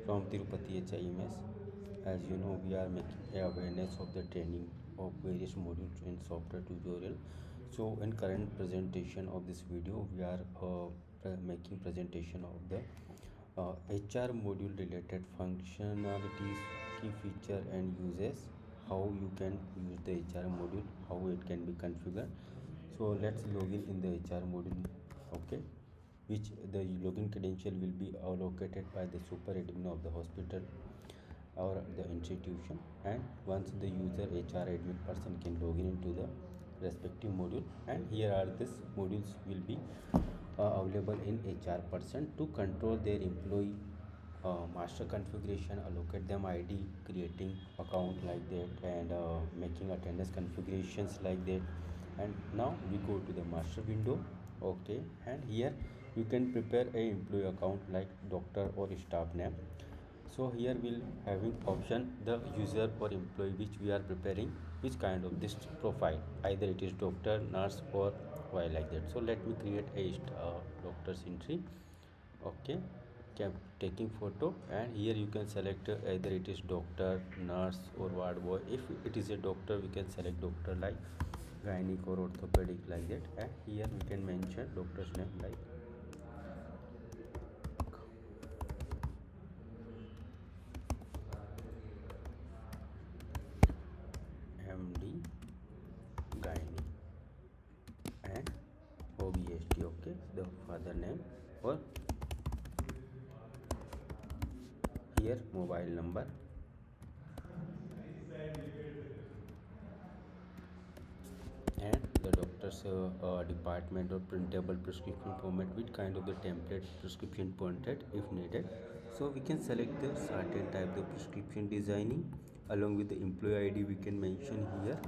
from Tirupati HIMS. As you know, we are making awareness of the training of various modules in software tutorial. So in current presentation of this video, we are making presentation of the HR module related functionalities, key feature and uses, how you can use the HR module, how it can be configured. So let's log in the HR module. Okay, which the login credential will be allocated by the super admin of the hospital or the institution, and once the user HR admin person can log in into the respective module, and here are these modules will be available in HR person to control their employee master configuration, allocate them ID, creating account like that, and making attendance configurations like that. And now we go to the master window. Okay, and here you can prepare a employee account like doctor or staff name. So here we'll having option the user or employee which we are preparing, which kind of this profile, either it is doctor, nurse, or why like that. So let me create a doctor's entry. Okay, kept taking photo, and here you can select either it is doctor, nurse, or ward boy. If it is a doctor, we can select doctor like gynec or orthopedic like that, and here we can mention doctor's name like MD gynae and OBST. Okay, the father name, or here mobile number, and the doctor's department or printable prescription format, which kind of the template prescription printed if needed. So we can select the certain type of prescription designing, along with the employee ID we can mention here,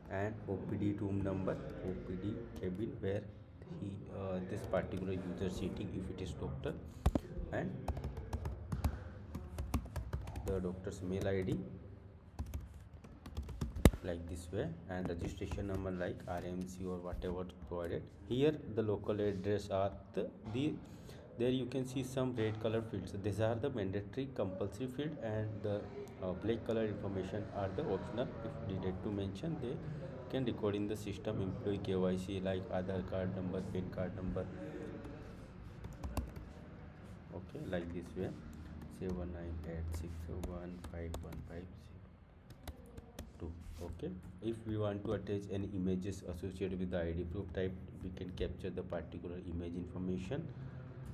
and OPD room number, OPD cabin where he this particular user sitting if it is doctor, and the doctor's mail ID like this way, and registration number like RMC or whatever provided. Here the local address are the there you can see some red color fields. These are the mandatory compulsory field, and the black color information are the optional. If needed to mention, they can record in the system. Employee KYC like Aadhaar card number, PAN card number. Okay, like this way, 7986151502. Okay, if we want to attach any images associated with the ID proof type, we can capture the particular image information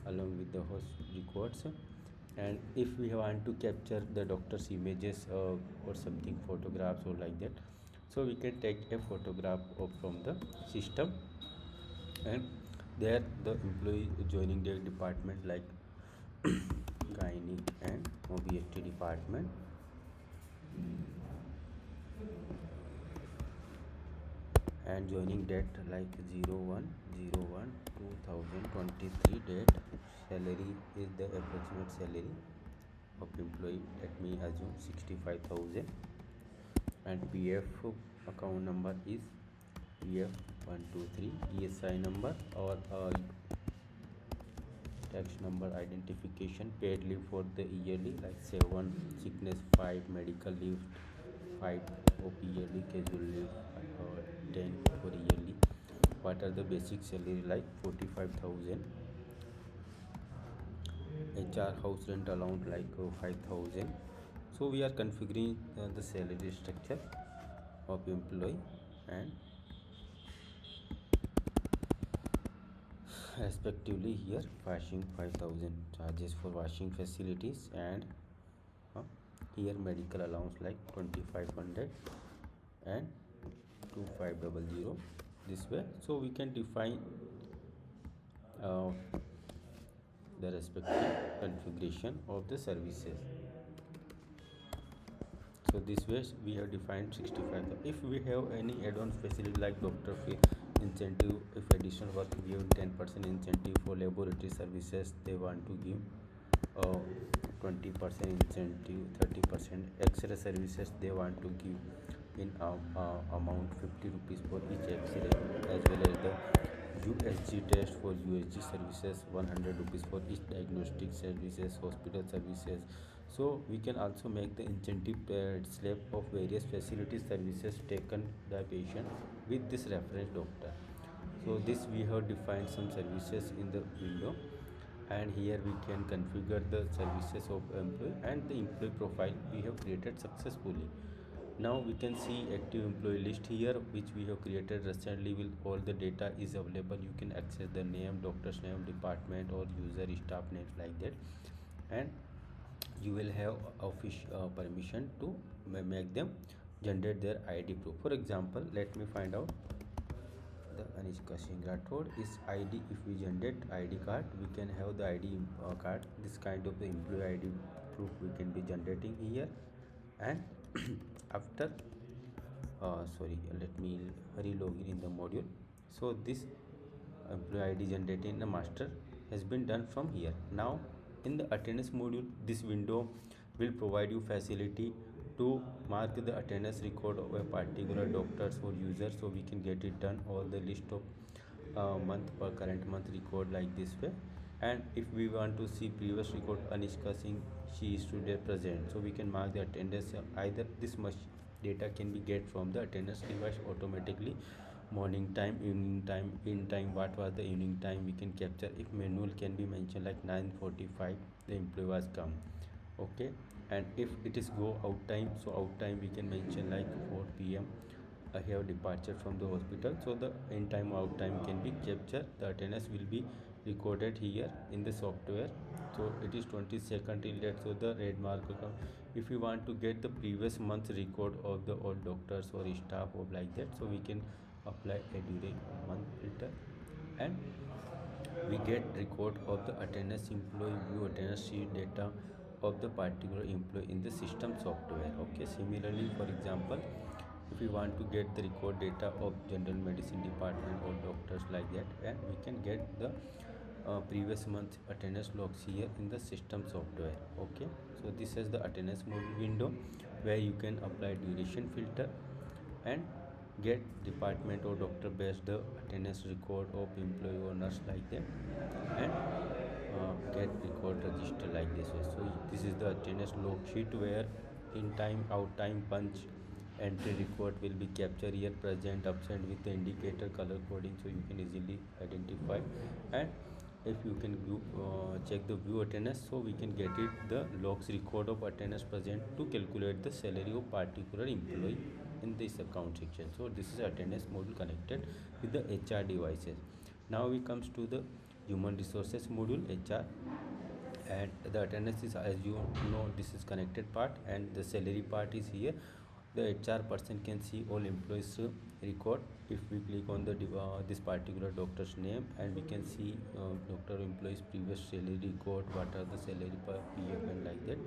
along with the host records. And if we want to capture the doctor's images or something photographs or like that, so we can take a photograph from the system, and there the employee joining their department like gynec and OBST department, and joining date like 01/01/2023 date. Salary is the approximate salary of employee, let me assume 65,000, and PF account number is PF123, ESI number or tax number identification, paid leave for the yearly like 7 sickness, 5 medical leave, 5 of yearly casual leave, 10 for yearly. What are the basic salary like 45,000, HR house rent allowance like 5,000. So we are configuring the salary structure of employee, and respectively here washing 5,000, charges for washing facilities, and here medical allowance like 2,500 and 2,500 this way. So we can define uh, the respective configuration of the services. So this way we have defined 65. If we have any add-on facility like doctor fee incentive, if additional work we have 10% incentive for laboratory services, they want to give 20% incentive, 30% X-ray services they want to give in amount 50 rupees for each X-ray, as well as the USG test for USG services, 100 rupees for each diagnostic services, hospital services. So we can also make the incentive slip of various facility services taken by patient with this reference doctor. So this we have defined some services in the window, and here we can configure the services of employee and the employee profile we have created successfully. Now we can see active employee list here, which we have created recently. With all the data is available, you can access the name, doctor's name, department or user staff names like that, and you will have official permission to make them generate their ID proof. For example, let me find out the Anishka Singh Rathod is ID. If we generate ID card, we can have the ID card. This kind of the employee ID proof we can be generating here. And after sorry, let me relog in the module. So this employee ID generated in the master has been done from here. Now in the attendance module, this window will provide you facility to mark the attendance record of a particular doctors or user, so we can get it done all the list of month per current month record like this way. And if we want to see previous record Anishka Singh, she is today present, so we can mark the attendance. Either this much data can be get from the attendance device automatically, morning time, evening time, in time, what was the evening time we can capture. If manual can be mentioned like 9:45 the employee was come, okay. And if it is go out time, so out time we can mention like 4 p.m. I have departure from the hospital, so the in time out time can be captured. The attendance will be recorded here in the software. So it is 22nd till date, so the red mark will come. If you want to get the previous month record of the all doctors or staff or like that, so we can apply a during month filter, and we get record of the attendance. Employee view attendance sheet data of the particular employee in the system software, okay. Similarly, for example, if we want to get the record data of general medicine department or doctors like that, and we can get the previous month attendance logs here in the system software, okay. So this is the attendance mode window where you can apply duration filter and get department or doctor based the attendance record of employee or nurse like that, and get record register like this way. So this is the attendance log sheet where in time, out time, punch, entry record will be captured here, present, absent with the indicator color coding, so you can easily identify. And if you can view, check the view attendance, so we can get it the logs record of attendance present to calculate the salary of particular employee in this account section. So this is attendance module connected with the HR devices. Now we comes to the human resources module HR, and the attendance is, as you know, this is connected part, and the salary part is here. The HR person can see all employees record. If we click on the this particular doctor's name, and we can see doctor employees previous salary record, what are the salary per PF and like that.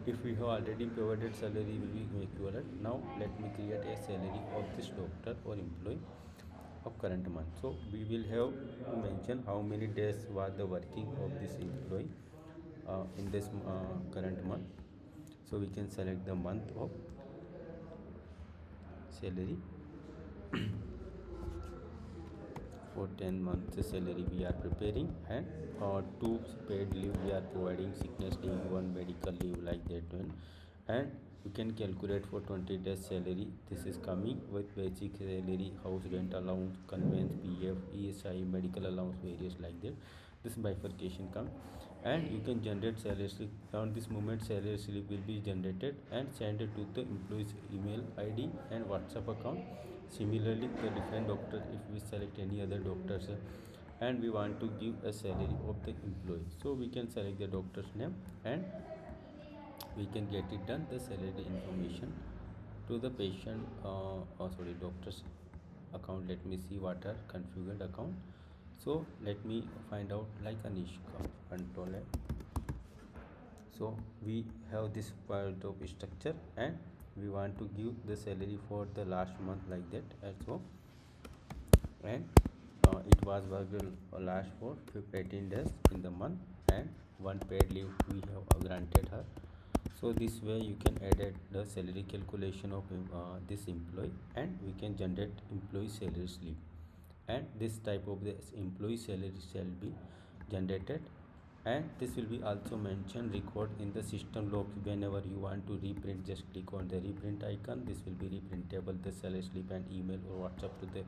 If we have already provided salary will be equivalent. Now let me create a salary of this doctor or employee of current month. So we will have to mention how many days was the working of this employee in this current month. So we can select the month of salary. For 10 months salary we are preparing, and 2 paid leave we are providing, sickness leave, 1 medical leave like that one. And you can calculate for 20 days salary. This is coming with basic salary, house rent allowance, conveyance, PF, ESI, medical allowance, various like that. This bifurcation comes, and you can generate salary slip. On this moment salary slip will be generated and sent to the employee's email ID and WhatsApp account. Similarly, the different doctor, if we select any other doctors and we want to give a salary of the employee, so we can select the doctor's name and we can get it done the salary information to the patient, sorry, doctor's account. Let me see what are configured account. So let me find out like Anishka control F. So we have this part of structure, and we want to give the salary for the last month like that as well. And it was worked last for 18 days in the month, and 1 paid leave we have granted her. So this way you can edit the salary calculation of this employee, and we can generate employee salary slip. and this type of the employee salary shall be generated, and this will be also mentioned record in the system log. Whenever you want to reprint, just click on the reprint icon. This will be reprintable the salary slip and email or WhatsApp to the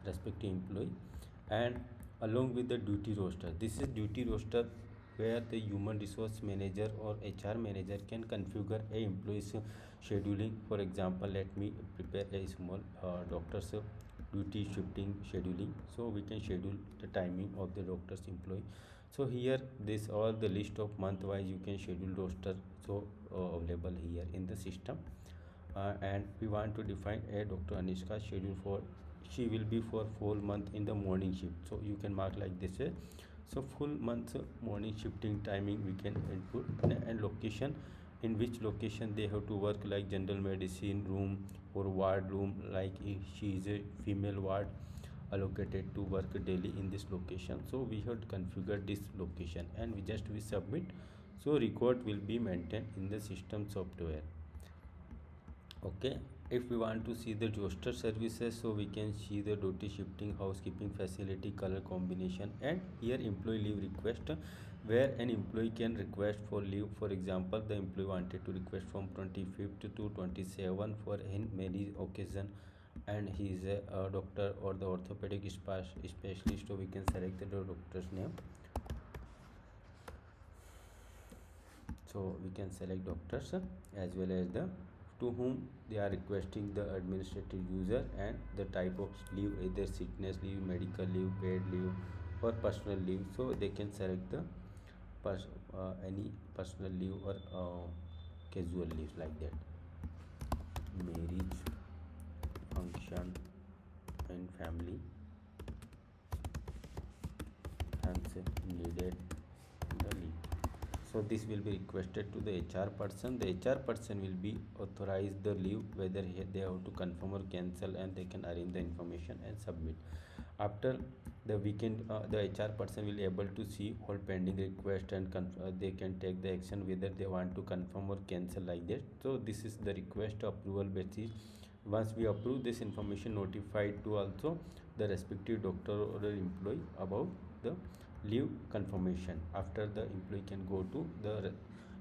respective employee. And along with the duty roster, this is duty roster where the human resource manager or HR manager can configure a employee's scheduling. For example, let me prepare a small doctor's duty shifting scheduling, so we can schedule the timing of the doctor's employee. So here this all the list of month wise you can schedule roster, so available here in the system. And we want to define a Dr. Anushka schedule for, she will be for full month in the morning shift, so you can mark like this. So full month morning shifting timing we can input, and location, in which location they have to work, like general medicine room or ward room, like if she is a female ward allocated to work daily in this location, so we have to configure this location and we submit. So record will be maintained in the system software. Okay, if we want to see the roster services, so we can see the duty shifting, housekeeping facility, color combination, and here employee leave request, where an employee can request for leave. For example, the employee wanted to request from 25th to 27 for in many occasion, and he is a doctor or the orthopedic specialist, so we can select the doctor's name. So we can select doctors as well as the to whom they are requesting the administrative user, and the type of leave, either sickness leave, medical leave, paid leave, or personal leave. So they can select the any personal leave or casual leave like that. Marriage, function, and family, hence needed the leave. So this will be requested to the HR person. The HR person will be authorize the leave, whether they have to confirm or cancel, and they can arrange the information and submit. After the weekend, the HR person will able to see all pending request, and they can take the action whether they want to confirm or cancel like that. So this is the request approval basis. Once we approve, this information notified to also the respective doctor or the employee about the leave confirmation. After, the employee can go to the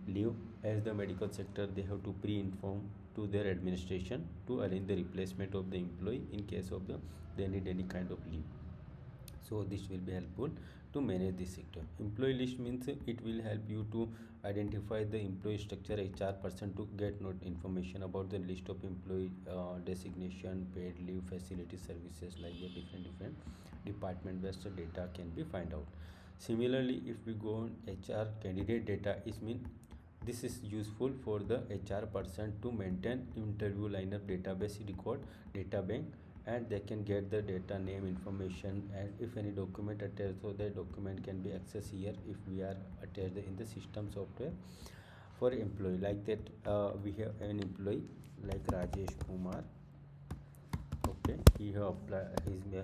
leave. As the medical sector, they have to pre-inform to their administration to arrange the replacement of the employee in case of the they need any kind of leave. So this will be helpful to manage this sector. Employee list means it will help you to identify the employee structure. HR person to get note information about the list of employee designation, paid leave, facility services, like the different department based data can be find out. Similarly, if we go on HR candidate data, is mean this is useful for the HR person to maintain interview lineup database record data bank, and they can get the data name information, and if any document attached, so the document can be accessed here if we are attached in the system software. For employee like that, we have an employee like Rajesh Kumar. Okay, he have applied his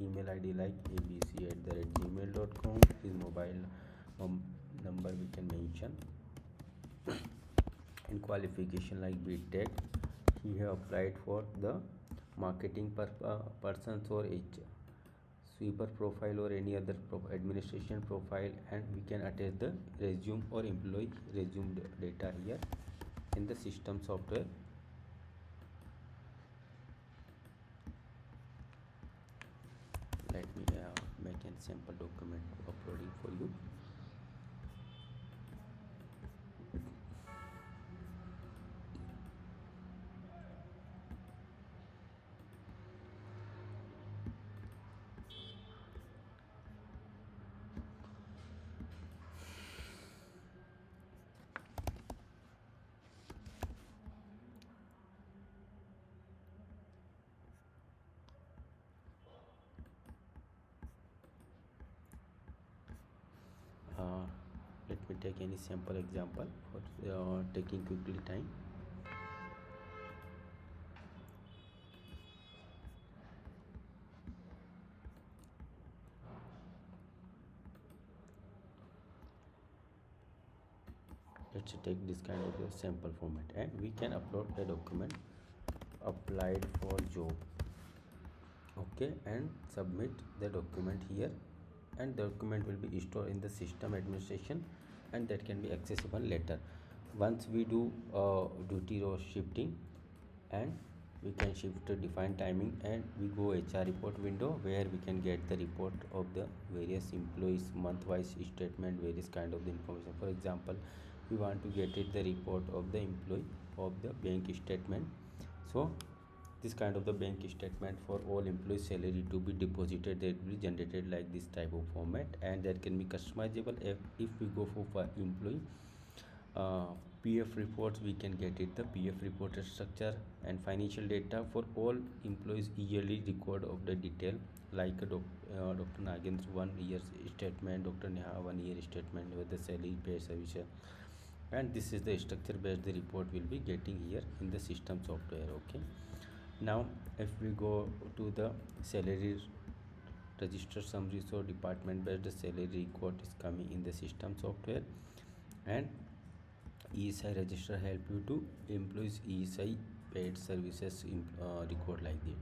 email ID like abc@gmail.com. His mobile number we can mention. In qualification like BTech, he have applied for the marketing persons or sweeper profile or any other administration profile, and we can attach the resume or employee resume data here in the system software. Let me make a sample document uploading for you. Let me take any sample example for taking quickly time. Let's take this kind of a sample format, and we can upload a document. Applied for job, okay, and submit the document here, and the document will be stored in the system administration, and that can be accessible later. Once we do duty row shifting, and we can shift to defined timing, and we go HR report window where we can get the report of the various employees month wise statement, various kind of the information. For example, we want to get it the report of the employee of the bank statement. So this kind of the bank statement for all employee salary to be deposited, that will be generated like this type of format, and that can be customizable. If we go for employee uh, PF reports, we can get it the PF reported structure, and financial data for all employees yearly record of the detail, like Dr. Nagin's 1 year statement, Dr. Neha 1 year statement with the salary pay service, and this is the structure based the report will be getting here in the system software. Okay, now if we go to the salary register summary, so department based salary record is coming in the system software, and ESI register help you to employees ESI paid services in record like this.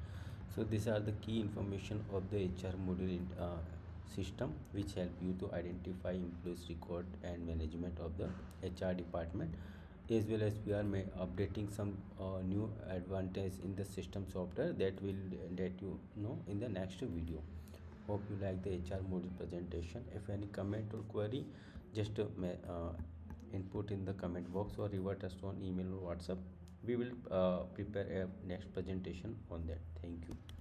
So these are the key information of the HR module in system, which help you to identify employees record and management of the HR department, as well as we are updating some new advantage in the system software that will let you know in the next video. Hope you like the HR module presentation. If any comment or query, just input in the comment box or revert us on email or WhatsApp. We will prepare a next presentation on that. Thank you.